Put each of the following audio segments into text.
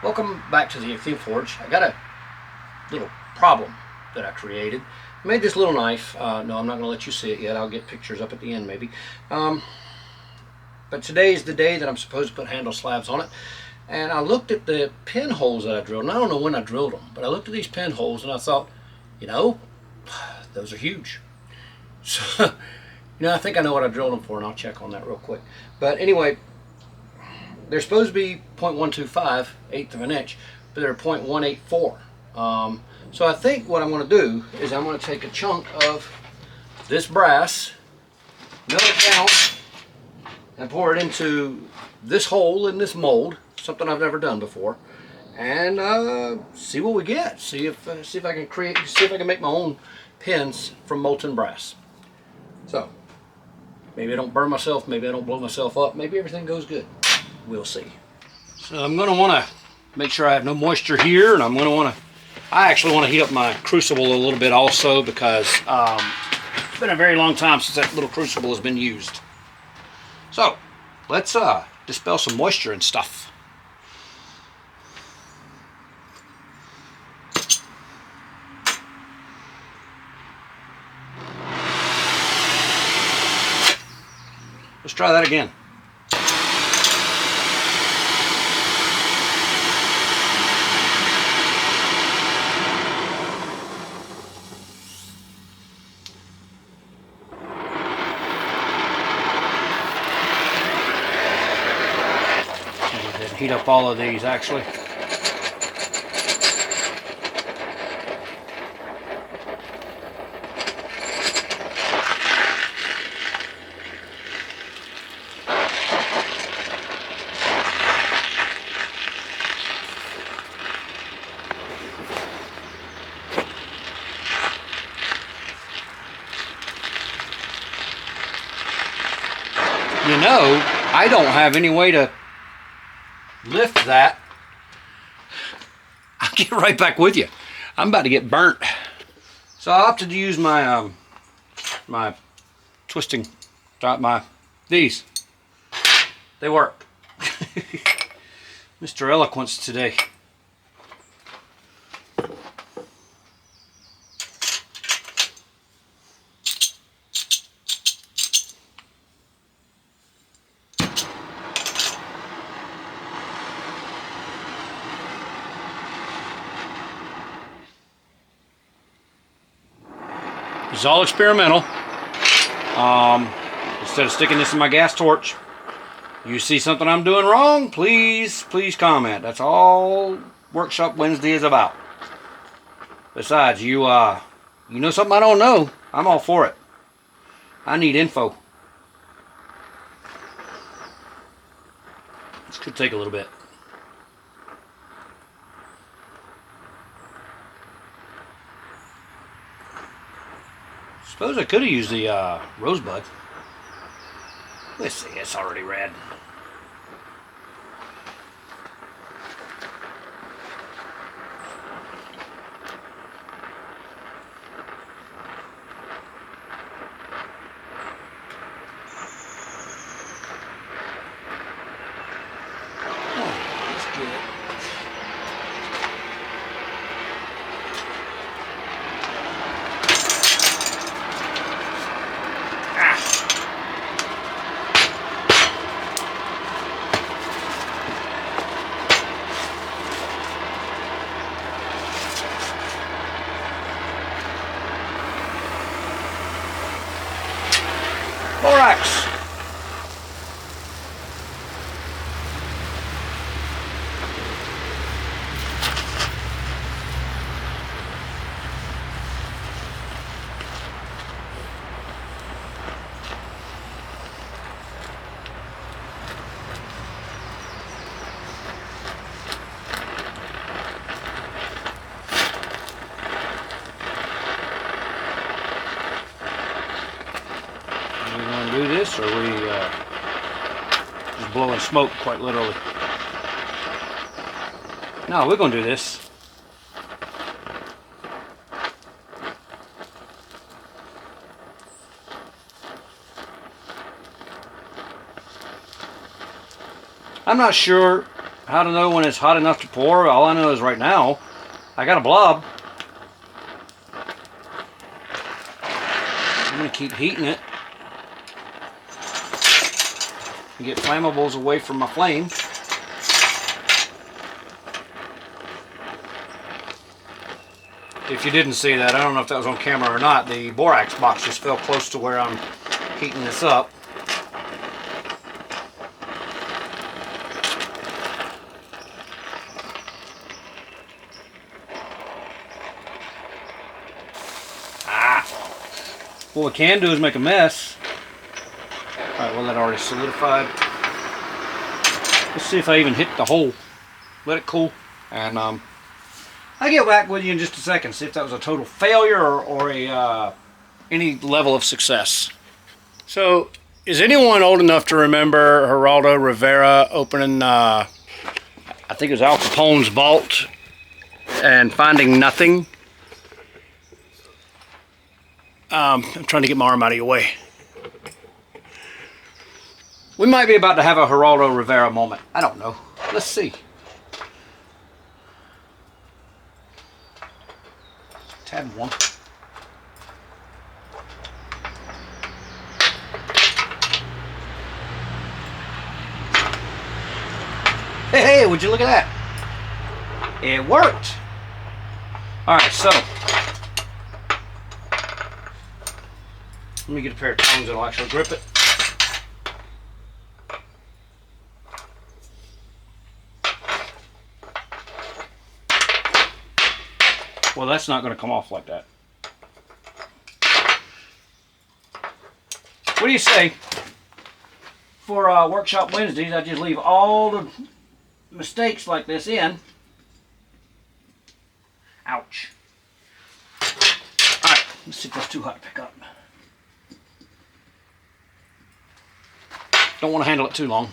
Welcome back to the Theme Forge. I got a little problem that I created. I made this little knife. No, I'm not going to let you see it yet. I'll get pictures up at the end maybe. But today is the day that I'm supposed to put handle slabs on it. And I looked at the pinholes that I drilled, and I don't know when I drilled them, but I looked at these pinholes and I thought, you know, those are huge. So, I think I know what I drilled them for, and I'll check on that real quick. But anyway, they're supposed to be 0.125, eighth of an inch, but they're 0.184. So I think what I'm going to do is I'm going to take a chunk of this brass, mill it down, and pour it into this hole in this mold, something I've never done before, and see what we get. See if I can make my own pins from molten brass. So maybe I don't burn myself, maybe I don't blow myself up, maybe everything goes good. We'll see. So I'm going to want to make sure I have no moisture here, and I actually want to heat up my crucible a little bit also, because it's been a very long time since that little crucible has been used. So let's dispel some moisture and stuff. Let's try that again. Heat up all of these actually. I don't have any way to lift that. I'll get right back with you. I'm about to get burnt. So I opted to use my my twisting, these. They work. Mr. Eloquence today. This is all experimental. Instead of sticking this in my gas torch, you see something I'm doing wrong, please comment. That's all Workshop Wednesday is about. Besides, you know something I don't know, I'm all for it. I need info. This could take a little bit. Suppose I could have used the rosebud. Let's see, it's already red. Borax. Do this, or are we just blowing smoke, quite literally? No, we're going to do this. I'm not sure how to know when it's hot enough to pour. All I know is right now I got a blob. I'm going to keep heating it and get flammables away from my flame. If you didn't see that, I don't know if that was on camera or not, the borax box just fell close to where I'm heating this up. What we can do is make a mess. Alright, well that already solidified. Let's see if I even hit the hole. Let it cool. And I'll get back with you in just a second, see if that was a total failure or a any level of success. So, is anyone old enough to remember Geraldo Rivera opening, I think it was Al Capone's vault and finding nothing? I'm trying to get my arm out of your way. We might be about to have a Geraldo Rivera moment. I don't know. Let's see. Tab 1. Hey, would you look at that? It worked. Alright, so let me get a pair of tongs that'll actually grip it. Well, that's not going to come off like that. What do you say? For Workshop Wednesdays, I just leave all the mistakes like this in. Ouch. Alright, let's see if that's too hot to pick up. Don't want to handle it too long.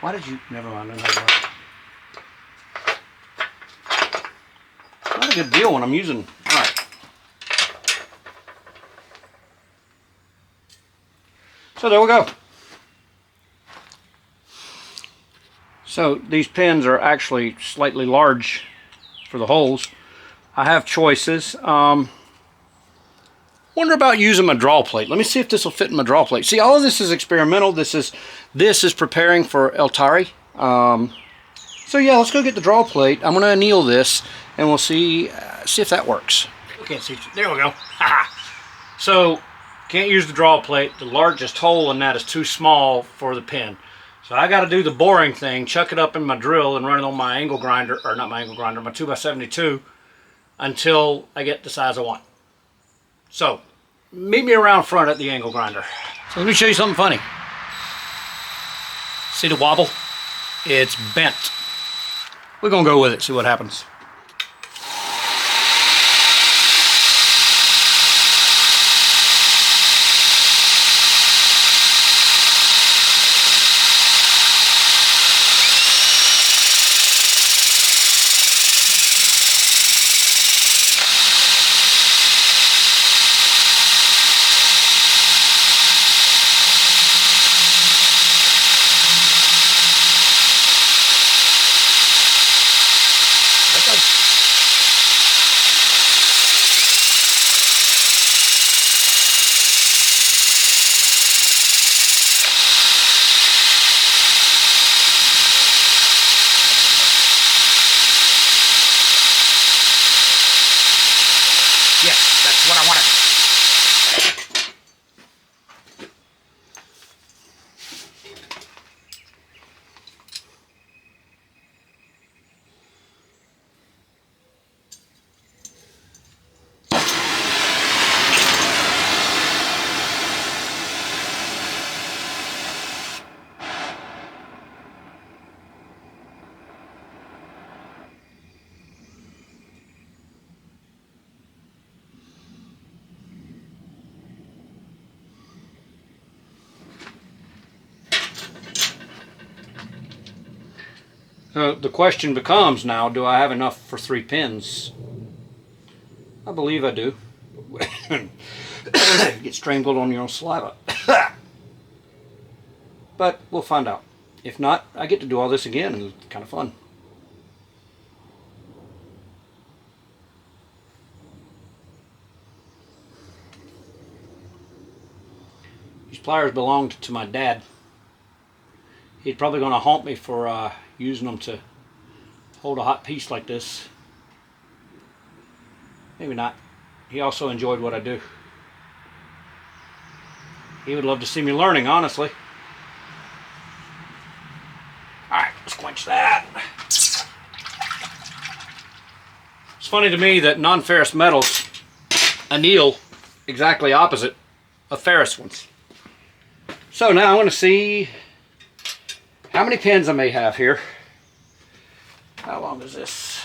Why did you... Never mind. Not a good deal when I'm using... Alright. So there we go. So these pins are actually slightly large for the holes. I have choices. Wonder about using my draw plate. Let me see if this will fit in my draw plate. See, all of this is experimental. This is preparing for El Tari. So yeah, let's go get the draw plate. I'm gonna anneal this, and we'll see if that works. Can't see. There we go. So can't use the draw plate. The largest hole in that is too small for the pin. So I got to do the boring thing. Chuck it up in my drill and run it on my angle grinder, or not my angle grinder, my 2x72. Until I get the size I want. So, meet me around front at the angle grinder. So let me show you something funny. See the wobble? It's bent. We're gonna go with it, see what happens. What I wanted. So the question becomes now, do I have enough for 3 pins? I believe I do. Get strangled on your own saliva. But we'll find out. If not, I get to do all this again, and it's kind of fun. These pliers belonged to my dad. He's probably going to haunt me for using them to hold a hot piece like this. Maybe not. He also enjoyed what I do. He would love to see me learning, honestly. Alright, let's quench that. It's funny to me that non-ferrous metals anneal exactly opposite of ferrous ones. So now I want to see how many pins I may have here. How long is this?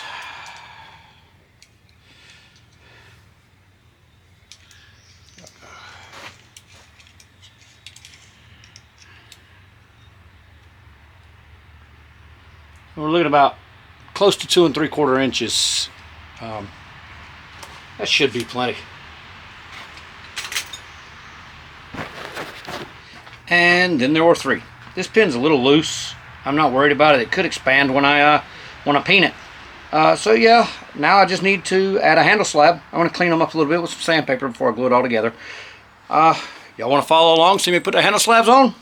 We're looking about close to 2 3/4 inches. That should be plenty. And then there were 3. This pin's a little loose. I'm not worried about it. It could expand when I paint it. So yeah, now I just need to add a handle slab. I want to clean them up a little bit with some sandpaper before I glue it all together. Y'all want to follow along, see me put the handle slabs on?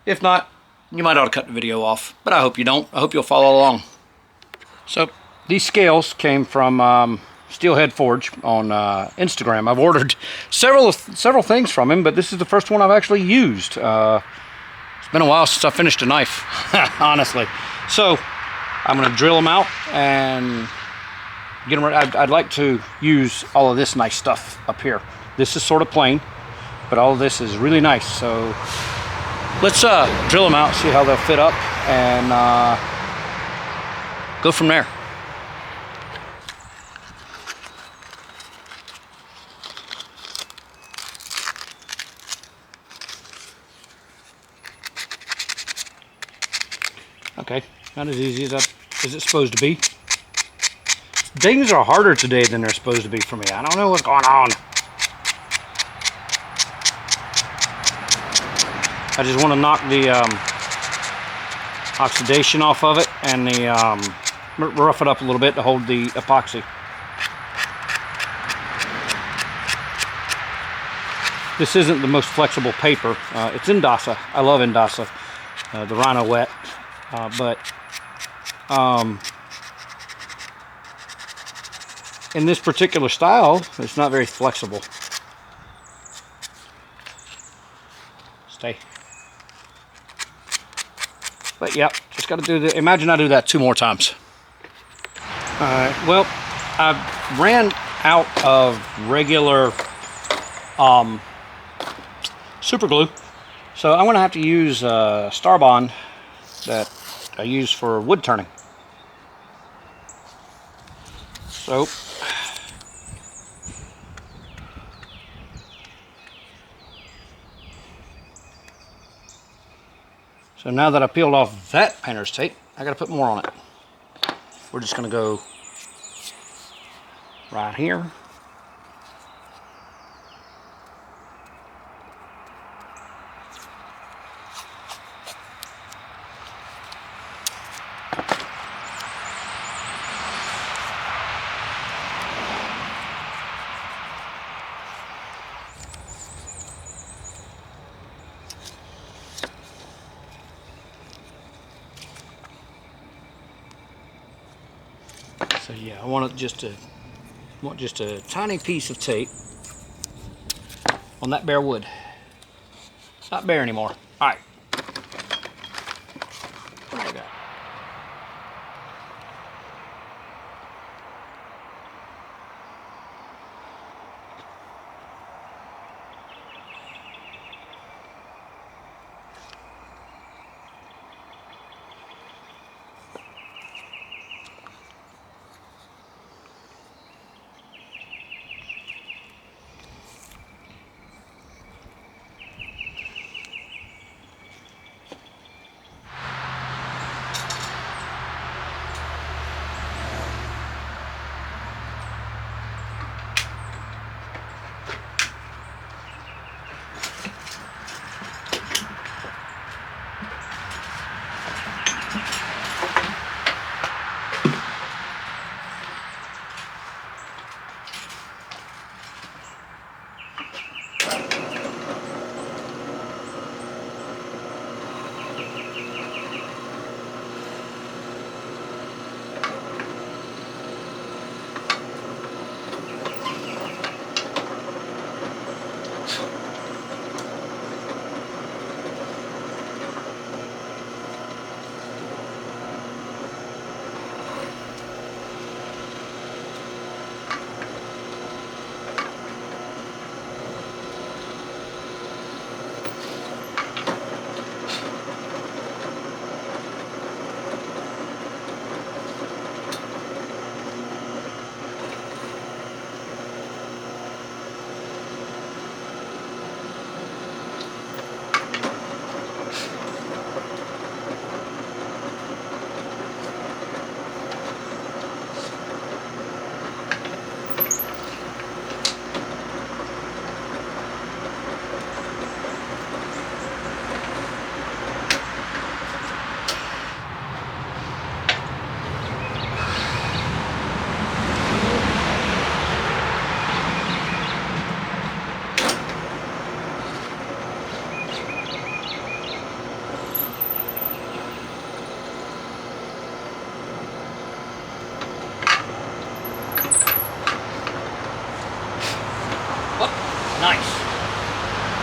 If not, you might ought to cut the video off, but I hope you don't. I hope you'll follow along. So these scales came from Steelhead Forge on Instagram. I've ordered several things from him, but this is the first one I've actually used. It's been a while since I finished a knife, honestly. So I'm going to drill them out and get them ready. I'd like to use all of this nice stuff up here. This is sort of plain, but all of this is really nice. So let's drill them out, see how they'll fit up, and go from there. Okay, not as easy as it's supposed to be. Things are harder today than they're supposed to be for me. I don't know what's going on. I just want to knock the oxidation off of it and the rough it up a little bit to hold the epoxy. This isn't the most flexible paper. It's Indasa. I love Indasa, the Rhino Wet, but in this particular style, it's not very flexible. Stay. But yep, just got to do the. Imagine I do that 2 more times. Alright, well, I ran out of regular super glue, so I'm going to have to use Star Bond that I use for wood turning. So now that I peeled off that painter's tape, I got to put more on it. We're just going to go right here. So yeah, I want just a tiny piece of tape on that bare wood. It's not bare anymore. All right. What do I got?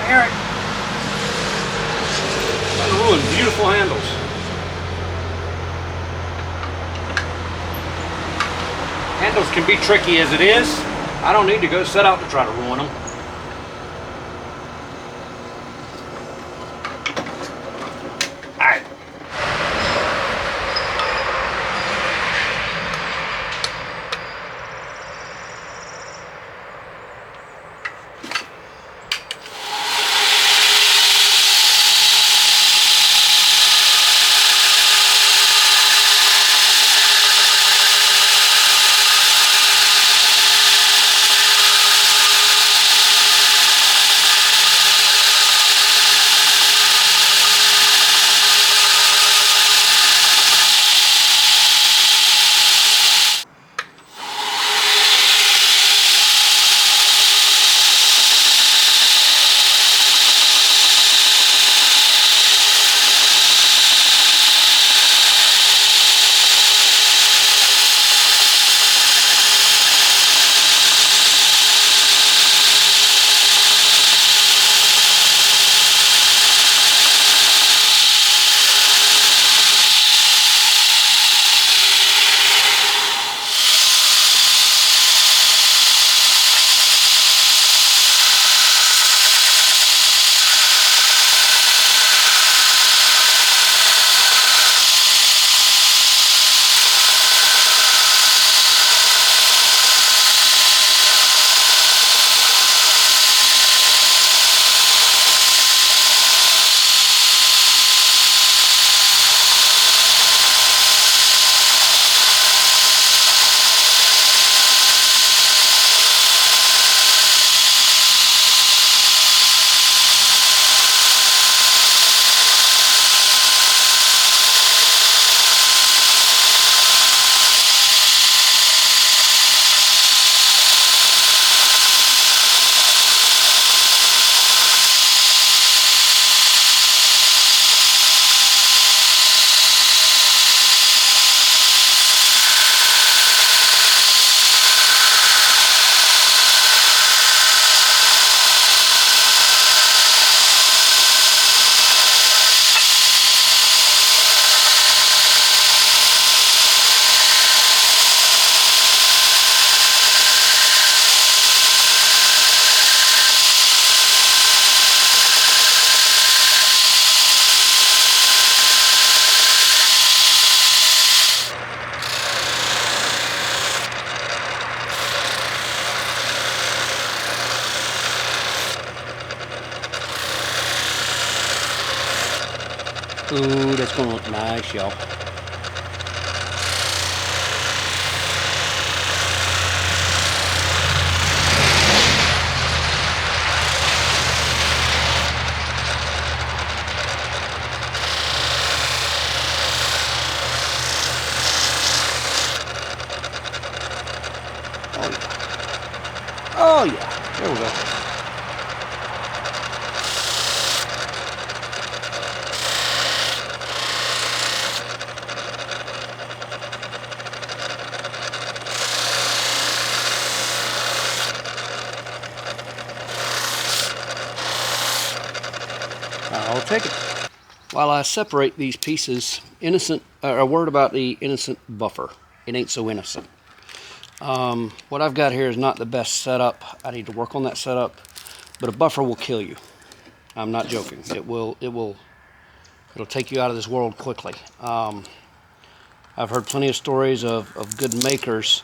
I hear it. Ruin beautiful handles. Handles can be tricky as it is. I don't need to go set out to try to ruin them. Alright. Ooh, that's gonna look nice, y'all. Oh yeah, there we go. I'll take it. While I separate these pieces, a word about the innocent buffer. It ain't so innocent. What I've got here is not the best setup. I need to work on that setup, but a buffer will kill you. I'm not joking. It'll take you out of this world quickly. I've heard plenty of stories of good makers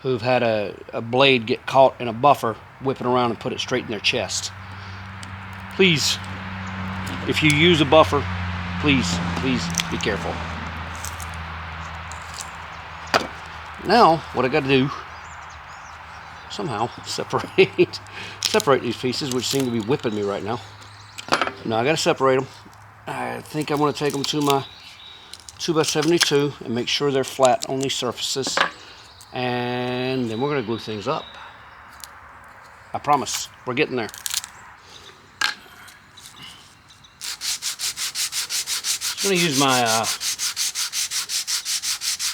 who've had a blade get caught in a buffer, whip it around and put it straight in their chest. Please, if you use a buffer, please be careful. Now, what I got to do, somehow separate these pieces, which seem to be whipping me right now. Now I got to separate them. I think I'm going to take them to my 2x72 and make sure they're flat on these surfaces, and then we're going to glue things up. I promise, we're getting there. I'm going to use my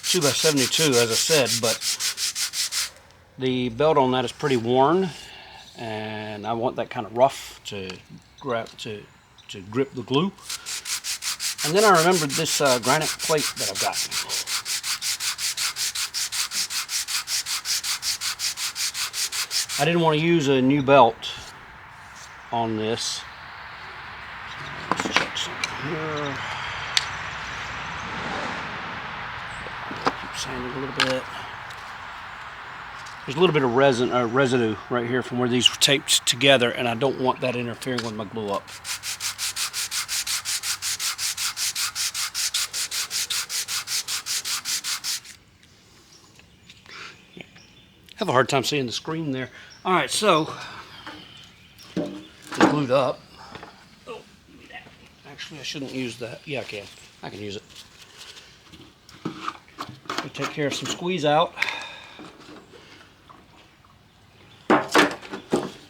2x72 as I said, but the belt on that is pretty worn and I want that kind of rough to grip the glue. And then I remembered this granite plate that I've got. I didn't want to use a new belt on this. Let's check something here. Keep sanding a little bit. There's a little bit of residue right here from where these were taped together, and I don't want that interfering with my glue up. Have a hard time seeing the screen there. All right, so it's glued up. Oh, actually, I shouldn't use that. Yeah, I can. I can use it. We'll take care of some squeeze out.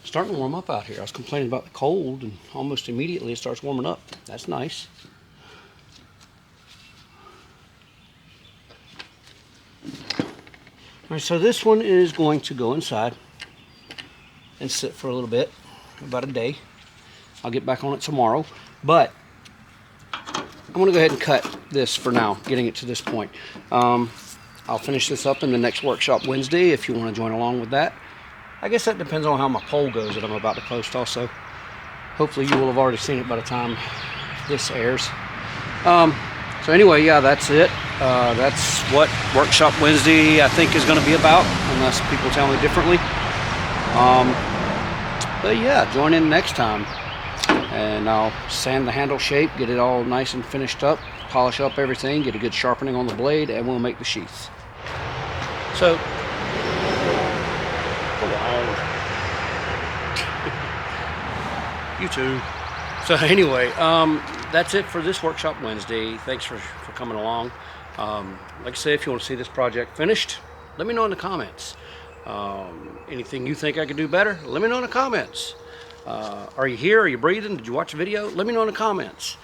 Starting to warm up out here. I was complaining about the cold, and almost immediately it starts warming up. That's nice. All right, so this one is going to go inside and sit for a little bit, about a day. I'll get back on it tomorrow, but I'm going to go ahead and cut this for now, getting it to this point. I'll finish this up in the next workshop Wednesday if you want to join along with that. I guess that depends on how my poll goes that I'm about to post also. Hopefully you will have already seen it by the time this airs. So anyway, yeah, that's it. That's what Workshop Wednesday I think is going to be about, unless people tell me differently. But yeah, join in next time. And I'll sand the handle shape, get it all nice and finished up, polish up everything, get a good sharpening on the blade, and we'll make the sheath. So, you too. So anyway, that's it for this Workshop Wednesday. Thanks for coming along. Like I said, if you want to see this project finished, let me know in the comments. Anything you think I could do better, let me know in the comments. Are you here? Are you breathing? Did you watch the video? Let me know in the comments.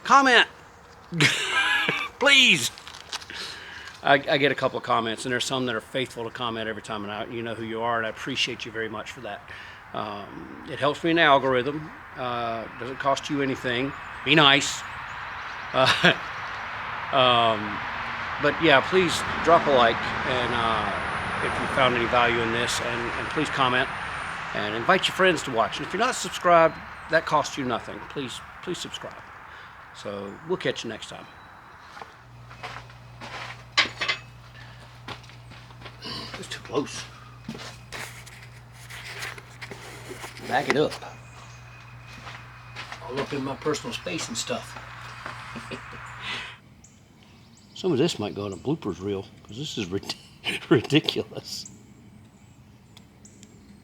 Comment! Please! I get a couple of comments, and there's some that are faithful to comment every time, and you know who you are, and I appreciate you very much for that. It helps me in the algorithm. Doesn't cost you anything. Be nice. But yeah, please drop a like, and if you found any value in this, and please comment, and invite your friends to watch. And if you're not subscribed, that costs you nothing. Please subscribe. So we'll catch you next time. It's too close. Back it up. All up in my personal space and stuff. Some of this might go on a bloopers reel, because this is ridiculous.